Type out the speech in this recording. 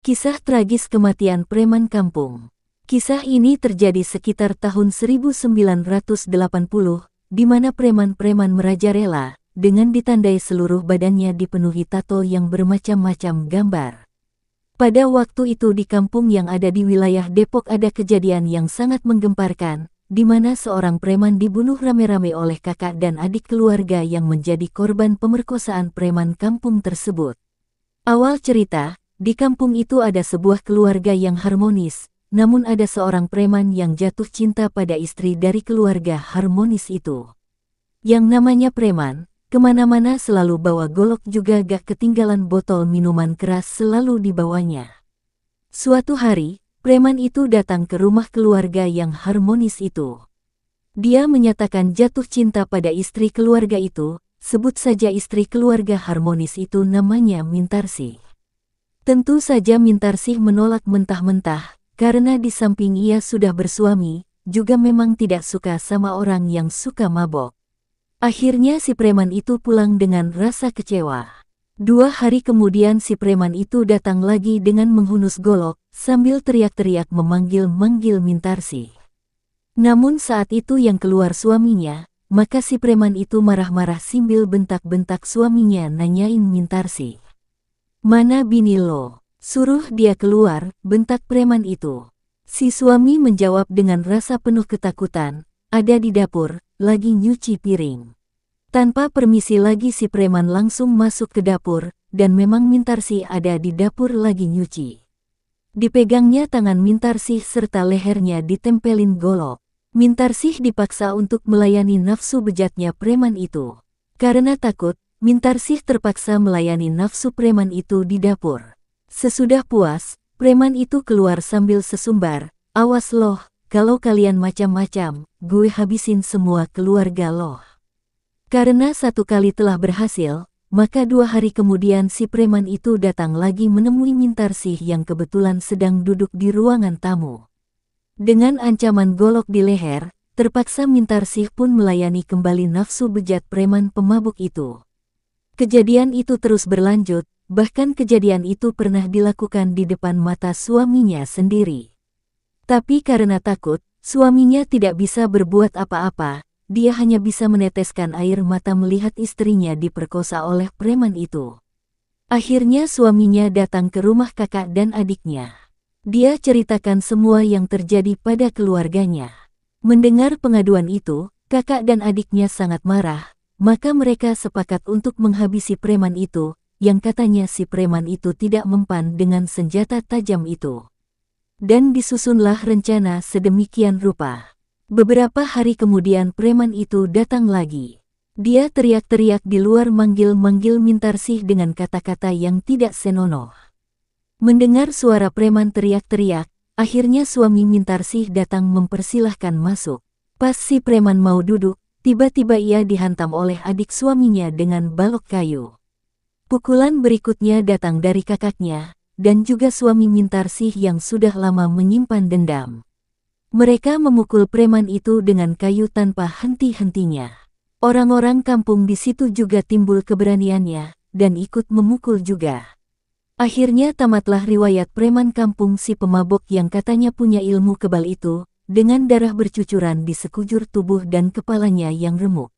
Kisah tragis kematian preman kampung. Kisah ini terjadi sekitar tahun 1980, di mana preman-preman merajalela, dengan ditandai seluruh badannya dipenuhi tato yang bermacam-macam gambar. Pada waktu itu di kampung yang ada di wilayah Depok ada kejadian yang sangat menggemparkan, di mana seorang preman dibunuh rame-rame oleh kakak dan adik keluarga yang menjadi korban pemerkosaan preman kampung tersebut. Awal cerita, di kampung itu ada sebuah keluarga yang harmonis, namun ada seorang preman yang jatuh cinta pada istri dari keluarga harmonis itu. Yang namanya preman, kemana-mana selalu bawa golok juga gak ketinggalan botol minuman keras selalu dibawanya. Suatu hari, preman itu datang ke rumah keluarga yang harmonis itu. Dia menyatakan jatuh cinta pada istri keluarga itu, sebut saja istri keluarga harmonis itu namanya Mintarsih. Tentu saja Mintarsih menolak mentah-mentah, karena di samping ia sudah bersuami, juga memang tidak suka sama orang yang suka mabok. Akhirnya si preman itu pulang dengan rasa kecewa. 2 hari kemudian si preman itu datang lagi dengan menghunus golok, sambil teriak-teriak memanggil-manggil Mintarsih. Namun saat itu yang keluar suaminya, maka si preman itu marah-marah sambil bentak-bentak suaminya nanyain Mintarsih. "Mana bini lo? Suruh dia keluar," bentak preman itu. Si suami menjawab dengan rasa penuh ketakutan, "Ada di dapur, lagi nyuci piring." Tanpa permisi lagi si preman langsung masuk ke dapur, dan memang Mintarsih ada di dapur lagi nyuci. Dipegangnya tangan Mintarsih serta lehernya ditempelin golok. Mintarsih dipaksa untuk melayani nafsu bejatnya preman itu. Karena takut, Mintarsih terpaksa melayani nafsu preman itu di dapur. Sesudah puas, preman itu keluar sambil sesumbar, "Awas loh, kalau kalian macam-macam, gue habisin semua keluarga loh." Karena 1 kali telah berhasil, maka 2 hari kemudian si preman itu datang lagi menemui Mintarsih yang kebetulan sedang duduk di ruangan tamu. Dengan ancaman golok di leher, terpaksa Mintarsih pun melayani kembali nafsu bejat preman pemabuk itu. Kejadian itu terus berlanjut, bahkan kejadian itu pernah dilakukan di depan mata suaminya sendiri. Tapi karena takut, suaminya tidak bisa berbuat apa-apa, dia hanya bisa meneteskan air mata melihat istrinya diperkosa oleh preman itu. Akhirnya suaminya datang ke rumah kakak dan adiknya. Dia ceritakan semua yang terjadi pada keluarganya. Mendengar pengaduan itu, kakak dan adiknya sangat marah. Maka mereka sepakat untuk menghabisi preman itu, yang katanya si preman itu tidak mempan dengan senjata tajam itu. Dan disusunlah rencana sedemikian rupa. Beberapa hari kemudian preman itu datang lagi. Dia teriak-teriak di luar manggil-manggil Mintarsih dengan kata-kata yang tidak senonoh. Mendengar suara preman teriak-teriak, akhirnya suami Mintarsih datang mempersilahkan masuk. Pas si preman mau duduk, tiba-tiba ia dihantam oleh adik suaminya dengan balok kayu. Pukulan berikutnya datang dari kakaknya, dan juga suami Mintarsih yang sudah lama menyimpan dendam. Mereka memukul preman itu dengan kayu tanpa henti-hentinya. Orang-orang kampung di situ juga timbul keberaniannya, dan ikut memukul juga. Akhirnya tamatlah riwayat preman kampung si pemabok yang katanya punya ilmu kebal itu, dengan darah bercucuran di sekujur tubuh dan kepalanya yang remuk.